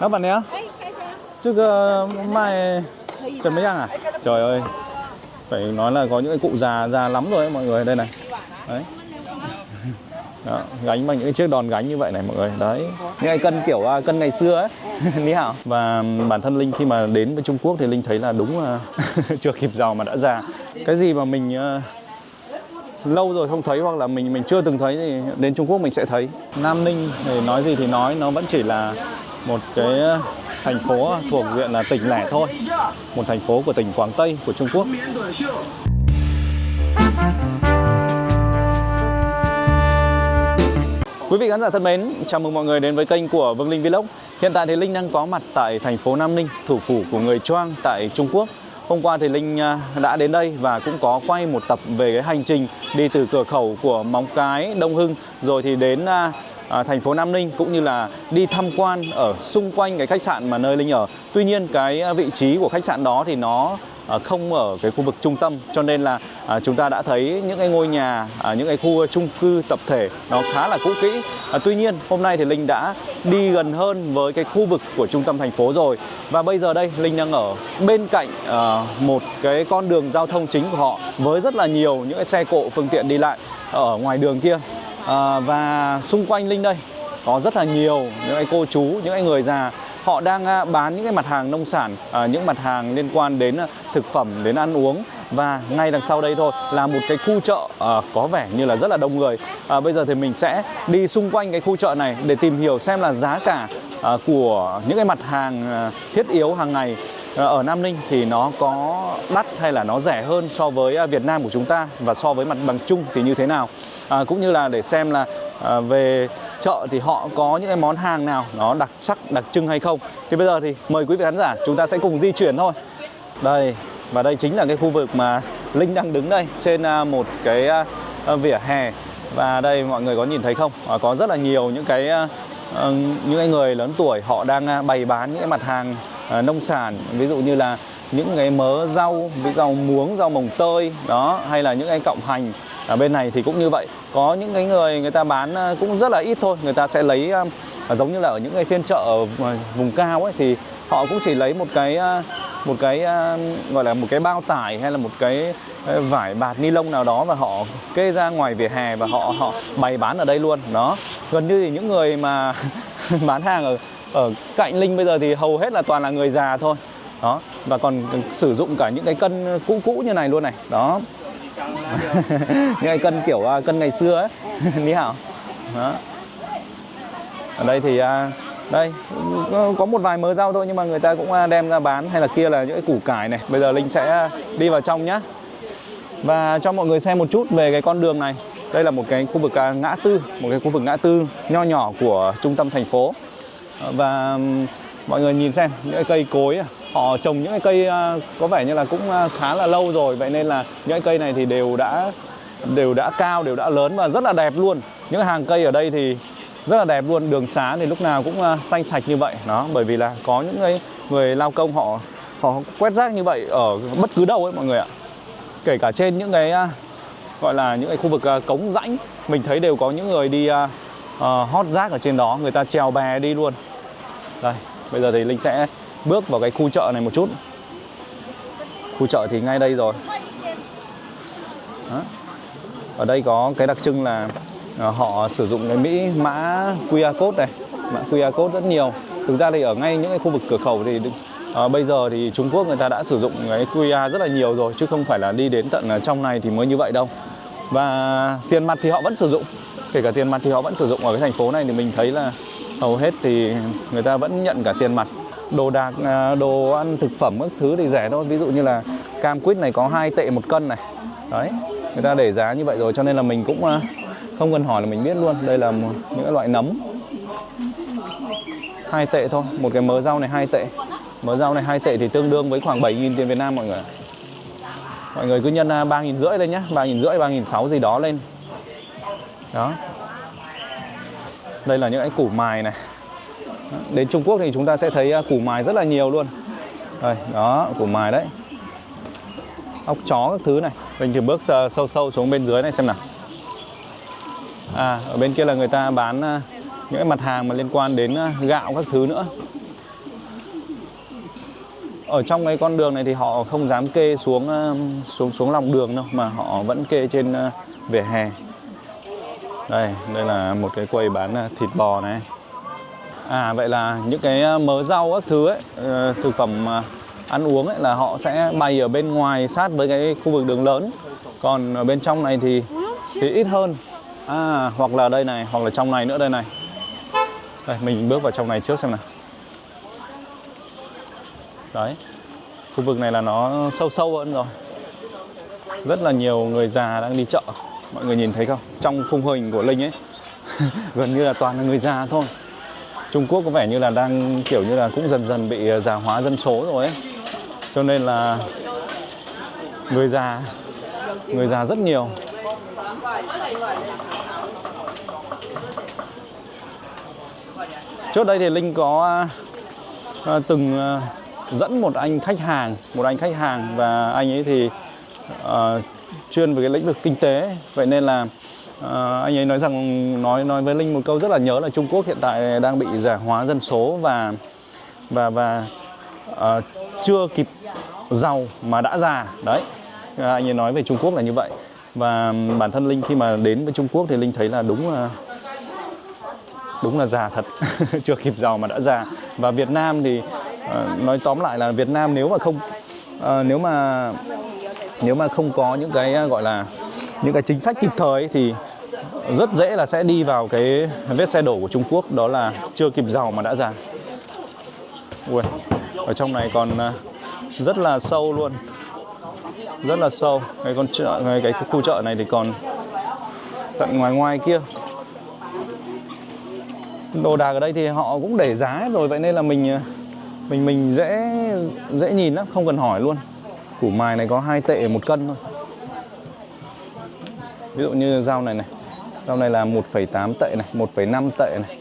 Các bạn nhé. Chứ mai Trần Mấy Giang à? Trời ơi. Phải nói là có những cái cụ già lắm rồi ấy, mọi người đây này. Đấy. Đó, gánh bằng những cái chiếc đòn gánh như vậy này mọi người. Đấy. Những cái cân kiểu cân ngày xưa ấy. Ní hảo. Và bản thân Linh khi mà đến với Trung Quốc thì Linh thấy là đúng là chưa kịp giàu mà đã già. Cái gì mà mình lâu rồi không thấy hoặc là mình chưa từng thấy thì đến Trung Quốc mình sẽ thấy. Nam Ninh thì nói gì thì nói, nó vẫn chỉ là một cái thành phố thuộc diện là tỉnh lẻ thôi. Một thành phố của tỉnh Quảng Tây của Trung Quốc. Quý vị khán giả thân mến, chào mừng mọi người đến với kênh của Vương Linh Vlog. Hiện tại thì Linh đang có mặt tại thành phố Nam Ninh, thủ phủ của người Choang tại Trung Quốc. Hôm qua thì Linh đã đến đây và cũng có quay một tập về cái hành trình đi từ cửa khẩu của Móng Cái, Đông Hưng rồi thì đến thành phố Nam Ninh, cũng như là đi tham quan ở xung quanh cái khách sạn mà nơi Linh ở. Tuy nhiên cái vị trí của khách sạn đó thì nó không ở cái khu vực trung tâm, cho nên là chúng ta đã thấy những cái ngôi nhà, những cái khu chung cư tập thể nó khá là cũ kỹ. Tuy nhiên hôm nay thì Linh đã đi gần hơn với cái khu vực của trung tâm thành phố rồi. Và bây giờ đây Linh đang ở bên cạnh một cái con đường giao thông chính của họ, với rất là nhiều những cái xe cộ phương tiện đi lại ở ngoài đường kia. Và xung quanh Linh đây có rất là nhiều những cái cô chú, những cái người già. Họ đang bán những cái mặt hàng nông sản, những mặt hàng liên quan đến thực phẩm, đến ăn uống. Và ngay đằng sau đây thôi là một cái khu chợ có vẻ như là rất là đông người. Bây giờ thì mình sẽ đi xung quanh cái khu chợ này để tìm hiểu xem là giá cả của những cái mặt hàng thiết yếu hàng ngày ở Nam Ninh thì nó có đắt hay là nó rẻ hơn so với Việt Nam của chúng ta, và so với mặt bằng chung thì như thế nào. Cũng như là để xem là về chợ thì họ có những cái món hàng nào nó đặc sắc, đặc trưng hay không. Thì bây giờ thì mời quý vị khán giả chúng ta sẽ cùng di chuyển thôi. Đây, và đây chính là cái khu vực mà Linh đang đứng đây, trên một cái vỉa hè. Và đây mọi người có nhìn thấy không? Có rất là nhiều những cái người lớn tuổi họ đang bày bán những cái mặt hàng nông sản, ví dụ như là những cái mớ rau, ví rau muống, rau mồng tơi đó, hay là những cái cọng hành. Ở bên này thì cũng như vậy, có những cái người ta bán cũng rất là ít thôi, người ta sẽ lấy giống như là ở những cái phiên chợ ở vùng cao ấy, thì họ cũng chỉ lấy một cái gọi là một cái bao tải hay là một cái vải bạt ni lông nào đó, và họ kê ra ngoài vỉa hè và họ bày bán ở đây luôn. Đó, gần như thì những người mà bán hàng ở cạnh Linh bây giờ thì hầu hết là toàn là người già thôi. Đó, và còn sử dụng cả những cái cân cũ như này luôn này. Đó. Những cái cân kiểu cân ngày xưa ấy. Ní hảo. Đó. Ở đây thì đây có một vài mớ rau thôi, nhưng mà người ta cũng đem ra bán. Hay là kia là những cái củ cải này. Bây giờ Linh sẽ đi vào trong nhá, và cho mọi người xem một chút về cái con đường này. Đây là một cái khu vực ngã tư, một cái khu vực ngã tư nho nhỏ của trung tâm thành phố. Và mọi người nhìn xem những cái cây cối, họ trồng những cái cây có vẻ như là cũng khá là lâu rồi. Vậy nên là những cái cây này thì đều đã cao, đều đã lớn và rất là đẹp luôn. Những hàng cây ở đây thì rất là đẹp luôn. Đường xá thì lúc nào cũng xanh sạch như vậy. Đó, bởi vì là có những người lao công họ quét rác như vậy ở bất cứ đâu ấy mọi người ạ. Kể cả trên những cái gọi là những cái khu vực cống rãnh, mình thấy đều có những người đi hót rác ở trên đó, người ta chèo bè đi luôn. Đây, bây giờ thì Linh sẽ bước vào cái khu chợ này một chút. Khu chợ thì ngay đây rồi. Đó. Ở đây có cái đặc trưng là họ sử dụng cái mã QR code này, mã QR code rất nhiều. Thực ra thì ở ngay những cái khu vực cửa khẩu thì bây giờ thì Trung Quốc người ta đã sử dụng cái QR rất là nhiều rồi, chứ không phải là đi đến tận trong này thì mới như vậy đâu. Và tiền mặt thì họ vẫn sử dụng, kể cả tiền mặt thì họ vẫn sử dụng ở cái thành phố này, thì mình thấy là hầu hết thì người ta vẫn nhận cả tiền mặt. Đồ đạc, đồ ăn thực phẩm các thứ thì rẻ thôi. Ví dụ như là cam quýt này có 2 tệ một cân này. Đấy, người ta để giá như vậy rồi, cho nên là mình cũng không cần hỏi là mình biết luôn. Đây là những cái loại nấm 2 tệ thôi. Một cái mớ rau này 2 tệ. Mớ rau này 2 tệ thì tương đương với khoảng 7.000 tiền Việt Nam mọi người. Mọi người cứ nhân 3.500 lên nhé, 3.500, 3.600 gì đó lên. Đó. Đây là những cái củ mài này. Đến Trung Quốc thì chúng ta sẽ thấy củ mài rất là nhiều luôn. Đây, đó, củ mài đấy. Ốc chó các thứ này. Mình thử bước sâu xuống bên dưới này xem nào. Ở bên kia là người ta bán những cái mặt hàng mà liên quan đến gạo các thứ nữa. ở trong cái con đường này thì họ không dám kê xuống lòng đường đâu, mà họ vẫn kê trên vỉa hè. Đây là một cái quầy bán thịt bò này. Vậy là những cái mớ rau các thứ ấy, thực phẩm ăn uống ấy là họ sẽ bày ở bên ngoài sát với cái khu vực đường lớn. Còn ở bên trong này thì ít hơn. Hoặc là đây này, hoặc là trong này nữa đây này. Đây, mình bước vào trong này trước xem nào. Đấy, khu vực này là nó sâu hơn rồi. Rất là nhiều người già đang đi chợ. Mọi người nhìn thấy không? Trong khung hình của Linh ấy gần như là toàn là người già thôi. Trung Quốc có vẻ như là đang kiểu như là cũng dần dần bị già hóa dân số rồi ấy. Cho nên là người già rất nhiều. Trước đây thì Linh có từng dẫn một anh khách hàng và anh ấy thì chuyên về cái lĩnh vực kinh tế. Vậy nên là anh ấy nói với Linh một câu rất là nhớ là Trung Quốc hiện tại đang bị già hóa dân số và chưa kịp giàu mà đã già. Đấy, anh ấy nói về Trung Quốc là như vậy. Và bản thân Linh khi mà đến với Trung Quốc thì Linh thấy là đúng là già thật. Chưa kịp giàu mà đã già. Và Việt Nam thì nói tóm lại là Việt Nam nếu mà không có những cái gọi là những cái chính sách kịp thời ấy, thì rất dễ là sẽ đi vào cái vết xe đổ của Trung Quốc, đó là chưa kịp giàu mà đã già. Ui, ở trong này còn rất là sâu luôn, rất là sâu. Cái khu chợ này thì còn tận ngoài kia. Đồ đạc ở đây thì họ cũng để giá hết rồi, vậy nên là mình dễ nhìn lắm, không cần hỏi luôn. Củ mài này có 2 tệ 1 cân thôi. Ví dụ như rau này là 1,8 tệ này, 1,5 tệ này.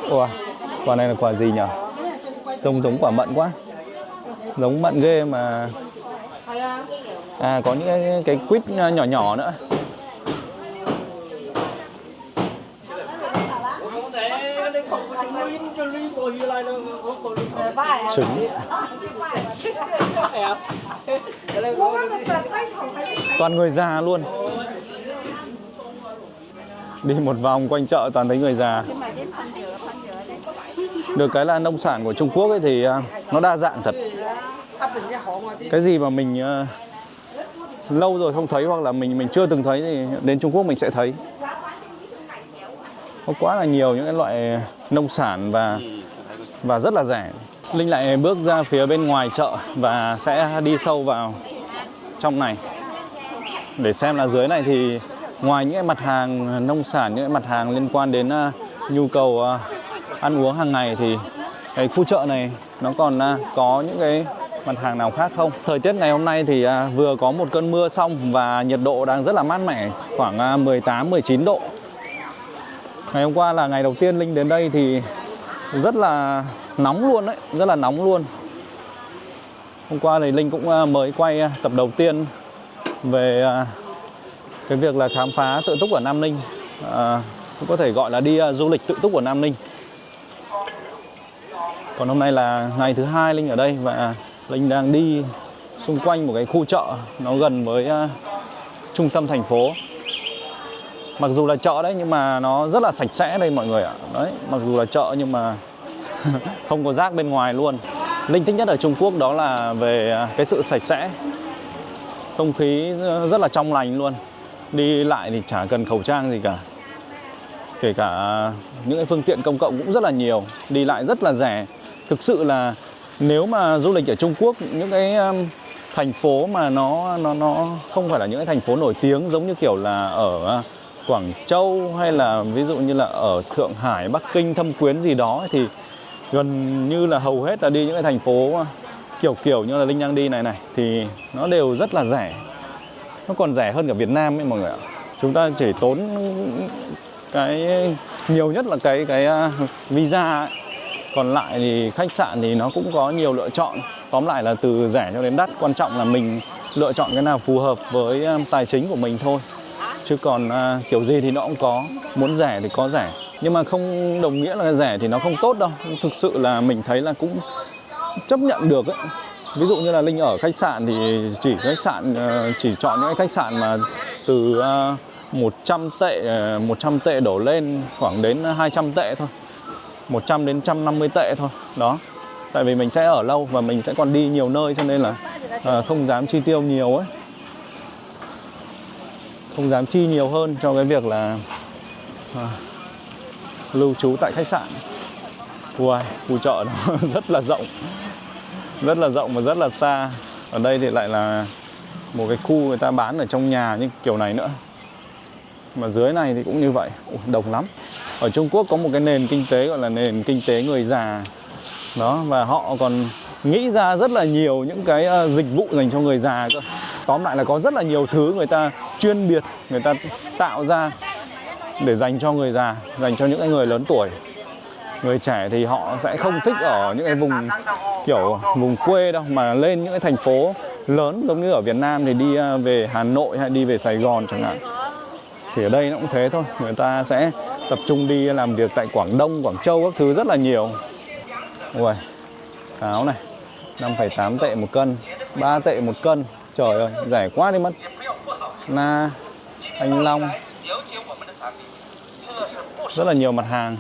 Ủa, quả này là quả gì nhỉ? Giống quả mận quá. Giống mận ghê mà. Có những cái quýt nhỏ nữa. Trứng. Toàn người già luôn. Đi một vòng quanh chợ toàn thấy người già. Được cái là nông sản của Trung Quốc ấy thì nó đa dạng thật. Cái gì mà mình lâu rồi không thấy hoặc là mình chưa từng thấy thì đến Trung Quốc mình sẽ thấy. Có quá là nhiều những cái loại nông sản và rất là rẻ. Linh lại bước ra phía bên ngoài chợ và sẽ đi sâu vào trong này để xem là dưới này thì ngoài những cái mặt hàng nông sản, những cái mặt hàng liên quan đến nhu cầu ăn uống hàng ngày thì cái khu chợ này nó còn có những cái mặt hàng nào khác không. Thời tiết ngày hôm nay thì vừa có một cơn mưa xong và nhiệt độ đang rất là mát mẻ, khoảng 18-19 độ. Ngày hôm qua là ngày đầu tiên Linh đến đây thì rất là nóng luôn đấy, rất là nóng luôn. Hôm qua thì Linh cũng mới quay tập đầu tiên về cái việc là khám phá tự túc ở Nam Ninh. Cũng có thể gọi là đi du lịch tự túc ở Nam Ninh. Còn hôm nay là ngày thứ 2 Linh ở đây và Linh đang đi xung quanh một cái khu chợ nó gần với trung tâm thành phố. Mặc dù là chợ đấy nhưng mà nó rất là sạch sẽ đây mọi người ạ. Đấy, mặc dù là chợ nhưng mà không có rác bên ngoài luôn. Linh thích nhất ở Trung Quốc đó là về cái sự sạch sẽ. Không khí rất là trong lành luôn. Đi lại thì chả cần khẩu trang gì cả. Kể cả những cái phương tiện công cộng cũng rất là nhiều. Đi lại rất là rẻ. Thực sự là nếu mà du lịch ở Trung Quốc, những cái thành phố mà nó không phải là những cái thành phố nổi tiếng giống như kiểu là ở Quảng Châu hay là ví dụ như là ở Thượng Hải, Bắc Kinh, Thâm Quyến gì đó thì gần như là hầu hết là đi những cái thành phố kiểu như là Linh đang đi này thì nó đều rất là rẻ. Nó còn rẻ hơn cả Việt Nam ấy mọi người ạ. Chúng ta chỉ tốn cái nhiều nhất là cái visa ấy. Còn lại thì khách sạn thì nó cũng có nhiều lựa chọn. Tóm lại là từ rẻ cho đến đắt, quan trọng là mình lựa chọn cái nào phù hợp với tài chính của mình thôi. Chứ còn kiểu gì thì nó cũng có, muốn rẻ thì có rẻ. Nhưng mà không đồng nghĩa là rẻ thì nó không tốt đâu. Thực sự là mình thấy là cũng chấp nhận được ấy. Ví dụ như là Linh ở khách sạn thì chỉ chọn những cái khách sạn mà từ 100 tệ đổ lên khoảng đến 200 tệ thôi. 100 đến 150 tệ thôi. Đó. Tại vì mình sẽ ở lâu và mình sẽ còn đi nhiều nơi cho nên là không dám chi tiêu nhiều ấy. Không dám chi nhiều hơn cho cái việc là lưu trú tại khách sạn. Wow, khu chợ nó rất là rộng. Rất là rộng và rất là xa. Ở đây thì lại là một cái khu người ta bán ở trong nhà như kiểu này nữa. Mà dưới này thì cũng như vậy. Đông lắm. Ở Trung Quốc có một cái nền kinh tế gọi là nền kinh tế người già. Đó, và họ còn nghĩ ra rất là nhiều những cái dịch vụ dành cho người già cơ. Tóm lại là có rất là nhiều thứ người ta chuyên biệt, người ta tạo ra để dành cho người già, dành cho những cái người lớn tuổi. Người trẻ thì họ sẽ không thích ở những cái vùng kiểu vùng quê đâu, mà lên những cái thành phố lớn giống như ở Việt Nam thì đi về Hà Nội hay đi về Sài Gòn chẳng hạn. Thì ở đây nó cũng thế thôi, người ta sẽ tập trung đi làm việc tại Quảng Đông, Quảng Châu các thứ rất là nhiều. Ui, táo này 5,8 tệ một cân, 3 tệ một cân. Trời ơi, rẻ quá đi mất. Na, thanh long, rất là nhiều mặt hàng.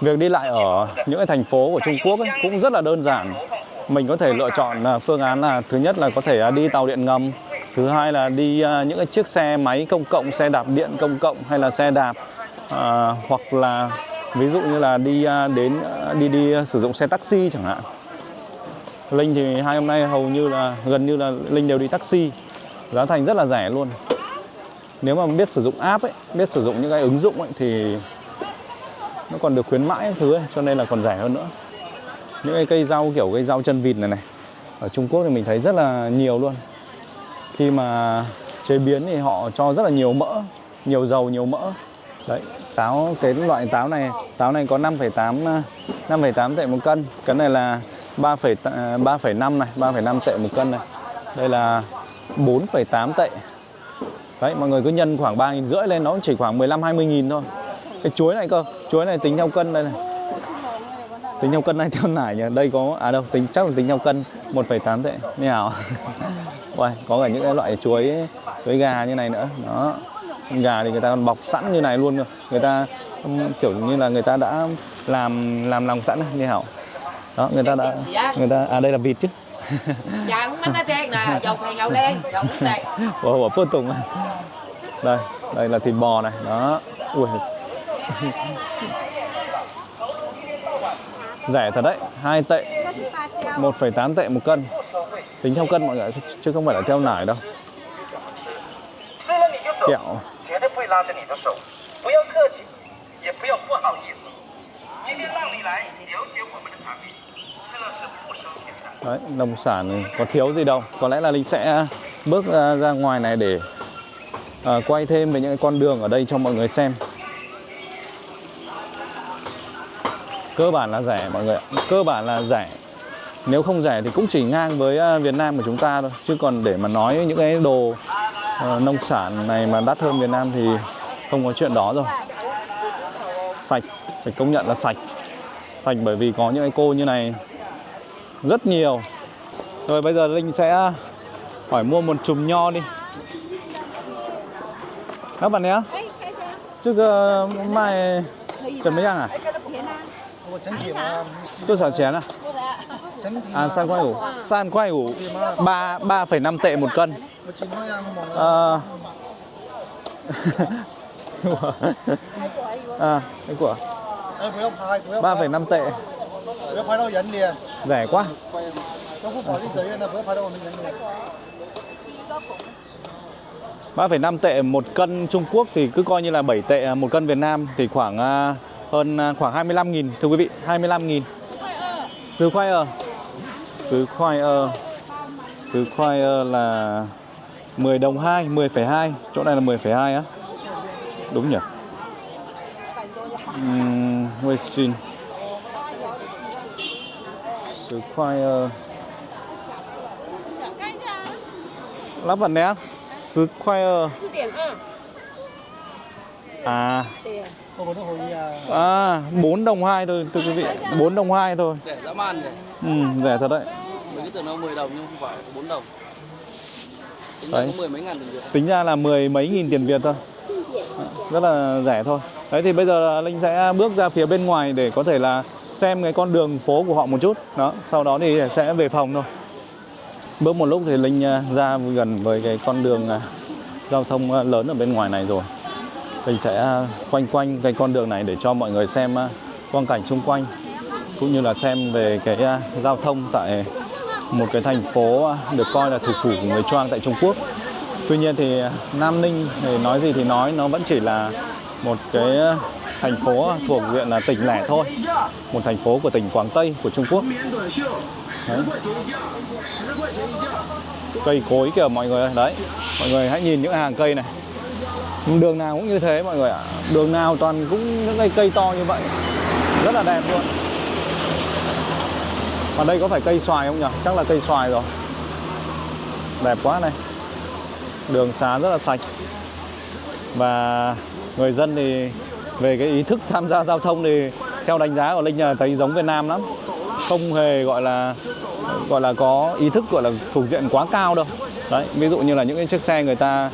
Việc đi lại ở những cái thành phố của Trung Quốc ấy, cũng rất là đơn giản. Mình có thể lựa chọn phương án là thứ nhất là có thể đi tàu điện ngầm, thứ hai là đi những cái chiếc xe máy công cộng, xe đạp điện công cộng hay là xe đạp, hoặc là ví dụ như là đi sử dụng xe taxi chẳng hạn. Linh thì hai hôm nay hầu như là gần như là Linh đều đi taxi, giá thành rất là rẻ luôn. Nếu mà biết sử dụng app ấy, biết sử dụng những cái ứng dụng ấy thì nó còn được khuyến mãi thứ ấy, cho nên là còn rẻ hơn nữa. Những cái cây rau kiểu cây rau chân vịt này ở Trung Quốc thì mình thấy rất là nhiều luôn. Khi mà chế biến thì họ cho rất là nhiều mỡ, nhiều dầu, nhiều mỡ. Đấy, cái loại táo này có 5,8 tệ một cân. Cái này là 3,5 này, 3,5 tệ một cân này. Đây là 4,8 tệ. Đấy, mọi người cứ nhân khoảng 3.500 lên, nó chỉ khoảng 15-20 nghìn thôi. Cái chuối này cơ, chuối này tính theo cân đây này. Tính theo cân này theo nải nhỉ. Đây có, chắc là tính theo cân 1,8 tệ. Như nào? Uầy, có cả những cái loại chuối gà như này nữa. Đó. Gà thì người ta còn bọc sẵn như này luôn. Người ta kiểu như là người ta đã làm lòng sẵn như hảo. Đó, người ta đây là vịt chứ. Dạ, không nó chén nè, dầu phèn dầu lên, dầu cũng sạch. Ủa, Phương Tùng. Đây là thịt bò này, đó. Ui. Rẻ thật đấy, 2 tệ, 1,8 tệ một cân. Tính theo cân mọi người, chứ không phải là theo nải đâu. Kẹo. Đấy, nông sản có thiếu gì đâu. Có lẽ là Linh sẽ bước ra ngoài này để quay thêm về những cái con đường ở đây cho mọi người xem. Cơ bản là rẻ mọi người ạ. Cơ bản là rẻ. Nếu không rẻ thì cũng chỉ ngang với Việt Nam của chúng ta thôi. Chứ còn để mà nói những cái đồ nông sản này mà đắt hơn Việt Nam thì không có chuyện đó rồi. Sạch, phải công nhận là sạch. Sạch bởi vì có những cái cô như này rất nhiều. Rồi bây giờ Linh sẽ hỏi mua một chùm nho đi. Các bạn nhé. Chứ mai chuẩn mấy ăn à? Tôi xào chén à? San quay ủ 3,5 tệ một cân. Cái của 3,5 tệ. Rẻ quá. 3,5 tệ một cân Trung Quốc thì cứ coi như là 7 tệ một cân Việt Nam thì khoảng 25.000 thưa quý vị, 25.000. Sứ khoai ơ là 10 đồng 2, 10,2, chỗ này là 10,2 á. Đúng nhỉ? Huê xin. Sứ khoai ơ. Lắp vào nhé. Sứ khoai ơ. À, tiền. 4 đồng 2 thôi thưa quý vị, 4 đồng 2 thôi. Rẻ dã man nhỉ. Rẻ thật đấy. Mình cứ tưởng nó 10 đồng nhưng không phải, 4 đồng. Tính ra Đấy. có 10 mấy ngàn tiền Việt. Tính ra là 10 mấy nghìn tiền Việt thôi. Rất là rẻ thôi. Đấy thì bây giờ Linh sẽ bước ra phía bên ngoài để có thể là xem cái con đường phố của họ một chút. Đó, sau đó thì sẽ về phòng thôi. Bước một lúc thì Linh ra gần với cái con đường giao thông lớn ở bên ngoài này rồi. Linh sẽ quanh quanh cái con đường này để cho mọi người xem quang cảnh xung quanh, cũng như là xem về cái giao thông tại một cái thành phố được coi là thủ phủ của người Choang tại Trung Quốc. Tuy nhiên thì Nam Ninh thì nói gì thì nói, nó vẫn chỉ là một cái thành phố thuộc diện là tỉnh lẻ thôi, một thành phố của tỉnh Quảng Tây của Trung Quốc. Đấy. Cây cối kìa mọi người ơi, đấy, mọi người hãy nhìn những hàng cây này, đường nào cũng như thế mọi người ạ, đường nào toàn cũng những cây to như vậy, rất là đẹp luôn. Và đây có phải cây xoài không nhỉ? Chắc là cây xoài rồi. Đẹp quá này. Đường xá rất là sạch. Và người dân thì về cái ý thức tham gia giao thông thì theo đánh giá của Linh là thấy giống Việt Nam lắm. Không hề gọi là có ý thức gọi là thuộc diện quá cao đâu. Đấy, ví dụ như là những cái chiếc xe người ta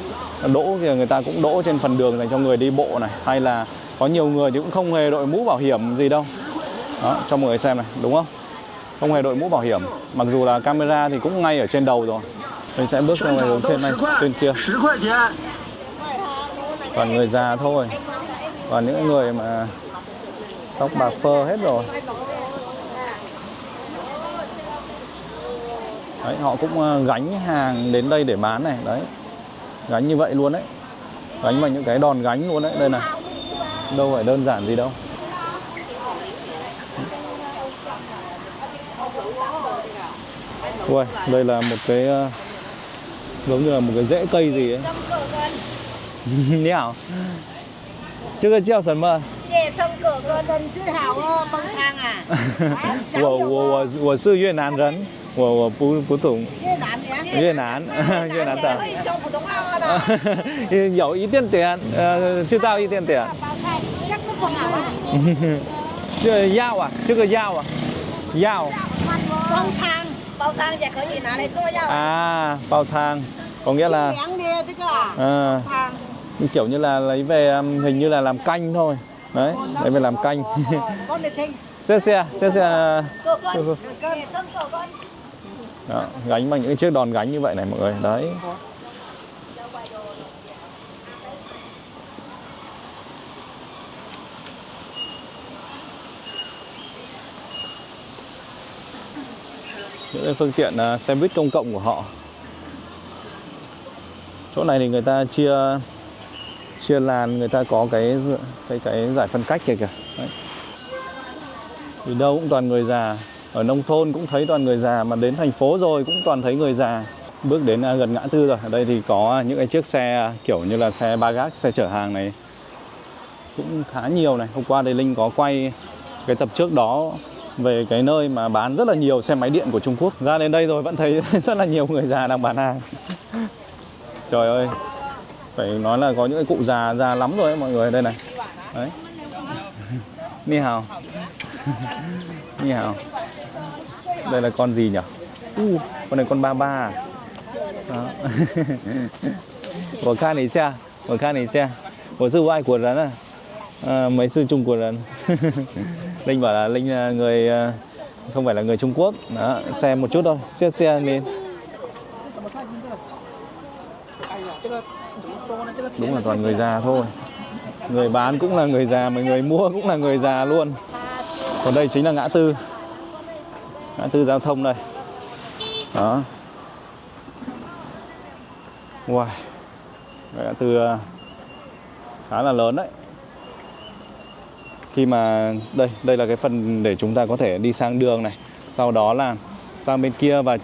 đỗ thì người ta cũng đỗ trên phần đường dành cho người đi bộ này, hay là có nhiều người thì cũng không hề đội mũ bảo hiểm gì đâu. Đó, cho mọi người xem này, đúng không? Không hề đội mũ bảo hiểm, mặc dù là camera thì cũng ngay ở trên đầu rồi. Mình sẽ bước ra ngoài hướng trên này, trên kia. Toàn người già thôi, còn những người mà tóc bạc phơ hết rồi. Đấy, họ cũng gánh hàng đến đây để bán này, đấy, gánh như vậy luôn đấy, gánh bằng những cái đòn gánh luôn đấy, đây này, đâu phải đơn giản gì đâu. Ui, đây là một cái giống như là một cái rễ cây gì ấy. 你好，这个叫什么？ Về sông Cửa Cơ Tân Chuối Hào Bông Thang à? 我是越南人，我不懂 越南呀? 越南越南的， Cho phổ thông hoa đó. 有一点点，知道一点点。 Chắc cũng không hảo à? 这个药啊，这个药啊，药 Bông Thang. Bông Thang thì có gì nào đây có nhau à? bao thang, có nghĩa là Miếng đi chứ cơ à? Thang. kiểu như là lấy về hình như là làm canh thôi. Đấy, lấy về làm canh. Con để sinh. xe Cửa Cơn. Về sông Cửa Cơn. đó, gánh bằng những chiếc đòn gánh như vậy này mọi người, đấy. Những cái phương tiện xe buýt công cộng của họ. Chỗ này thì người ta chia làn, người ta có cái giải phân cách kìa kìa. Đấy. Thì đâu cũng toàn người già, ở nông thôn cũng thấy toàn người già, mà đến thành phố rồi cũng toàn thấy người già. Bước đến gần ngã tư rồi, ở đây thì có những cái chiếc xe kiểu như là xe ba gác, xe chở hàng này cũng khá nhiều này. Hôm qua thì Linh có quay cái tập trước đó về cái nơi mà bán rất là nhiều xe máy điện của Trung Quốc. Ra đến đây rồi vẫn thấy rất là nhiều người già đang bán hàng. Trời ơi, phải nói là có những cái cụ già lắm rồi ấy, mọi người, đây này. Đấy. Ni hào. Ni hào. Đây là con gì nhỉ? Con này con ba ba à? Đó. 我看了一下，我看了一下，我是外国人啊，没是中国人。Linh bảo là Linh là người không phải là người Trung Quốc. Đó, xem một chút thôi, xe lên. Đúng là toàn người già thôi. Người bán cũng là người già, mà người mua cũng là người già luôn. Còn đây chính là ngã tư giao thông đây. Đó. Wow. Ngã tư khá là lớn đấy. Khi mà đây là cái phần để chúng ta có thể đi sang đường này, sau đó là sang bên kia và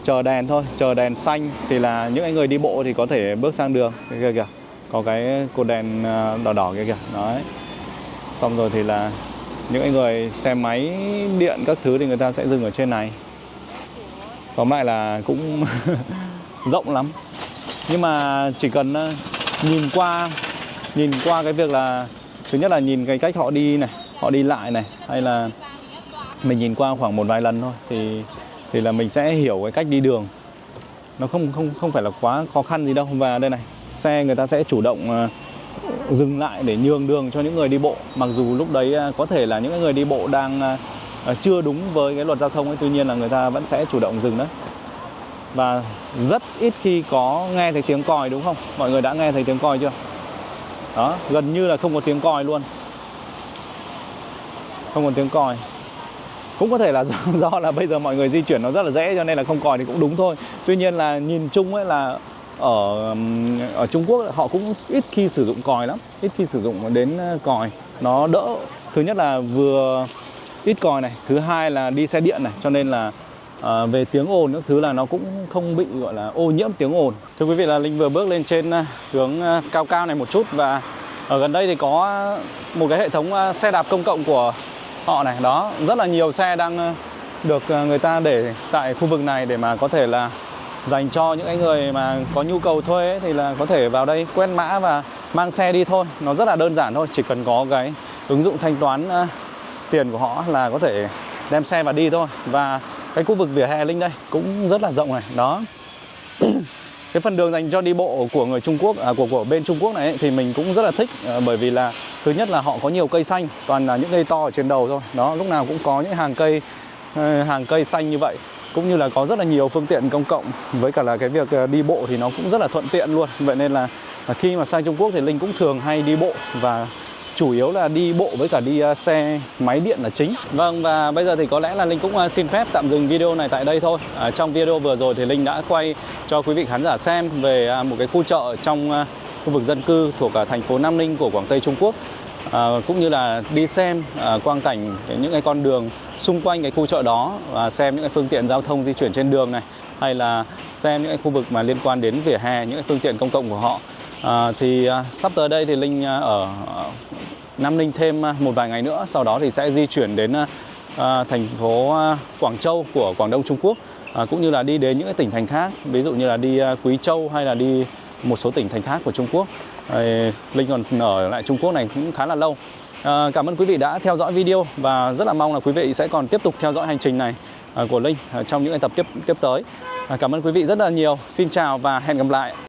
chờ đèn thôi, chờ đèn xanh thì là những người đi bộ thì có thể bước sang đường. Cái kia kìa, có cái cột đèn đỏ kia kìa. Đấy. Xong rồi thì là những người xe máy điện các thứ thì người ta sẽ dừng ở trên này. Tóm lại là cũng rộng lắm. Nhưng mà chỉ cần nhìn qua nhìn qua cái việc là thứ nhất là nhìn cái cách họ đi này, họ đi lại này, hay là mình nhìn qua khoảng một vài lần thôi thì là mình sẽ hiểu cái cách đi đường. Nó không phải là quá khó khăn gì đâu. Và đây này, xe người ta sẽ chủ động dừng lại để nhường đường cho những người đi bộ. Mặc dù lúc đấy có thể là những người đi bộ đang chưa đúng với cái luật giao thông ấy, tuy nhiên là người ta vẫn sẽ chủ động dừng đấy. Và rất ít khi có nghe thấy tiếng còi, đúng không? Mọi người đã nghe thấy tiếng còi chưa? Đó, gần như là không có tiếng còi luôn. Không có tiếng còi. Cũng có thể là do là bây giờ mọi người di chuyển nó rất là dễ cho nên là không còi thì cũng đúng thôi. Tuy nhiên là nhìn chung ấy là ở Trung Quốc họ cũng ít khi sử dụng còi lắm, ít khi sử dụng đến còi. Nó đỡ, thứ nhất là vừa ít còi này, thứ hai là đi xe điện này, cho nên là về tiếng ồn những thứ là nó cũng không bị gọi là ô nhiễm tiếng ồn. Thưa quý vị, là Linh vừa bước lên trên hướng cao cao này một chút, và ở gần đây thì có một cái hệ thống xe đạp công cộng của họ này. Đó, rất là nhiều xe đang được người ta để tại khu vực này để mà có thể là dành cho những người mà có nhu cầu thuê ấy, thì là có thể vào đây quét mã và mang xe đi thôi. Nó rất là đơn giản thôi, chỉ cần có cái ứng dụng thanh toán tiền của họ là có thể đem xe vào đi thôi. Và cái khu vực vỉa hè Linh đây cũng rất là rộng này. Đó, cái phần đường dành cho đi bộ của người Trung Quốc, của bên Trung Quốc này ấy, thì mình cũng rất là thích, bởi vì là thứ nhất là họ có nhiều cây xanh, toàn là những cây to ở trên đầu thôi. Đó, lúc nào cũng có những hàng cây xanh như vậy, cũng như là có rất là nhiều phương tiện công cộng, với cả là cái việc đi bộ thì nó cũng rất là thuận tiện luôn. Vậy nên là khi mà sang Trung Quốc thì Linh cũng thường hay đi bộ, và chủ yếu là đi bộ với cả đi xe máy điện là chính. Vâng, và bây giờ thì có lẽ là Linh cũng xin phép tạm dừng video này tại đây thôi. Trong video vừa rồi thì Linh đã quay cho quý vị khán giả xem về một cái khu chợ trong khu vực dân cư thuộc thành phố Nam Ninh của Quảng Tây Trung Quốc, cũng như là đi xem quang cảnh những cái con đường xung quanh cái khu chợ đó, và xem những cái phương tiện giao thông di chuyển trên đường này, hay là xem những cái khu vực mà liên quan đến vỉa hè, những cái phương tiện công cộng của họ. Sắp tới đây thì Linh ở Nam Ninh thêm một vài ngày nữa, sau đó thì sẽ di chuyển đến thành phố Quảng Châu của Quảng Đông Trung Quốc, cũng như là đi đến những cái tỉnh thành khác, ví dụ như là đi Quý Châu hay là đi một số tỉnh thành khác của Trung Quốc. Linh còn ở lại Trung Quốc này cũng khá là lâu. Cảm ơn quý vị đã theo dõi video, và rất là mong là quý vị sẽ còn tiếp tục theo dõi hành trình này của Linh trong những tập tiếp tới. Cảm ơn quý vị rất là nhiều. Xin chào và hẹn gặp lại.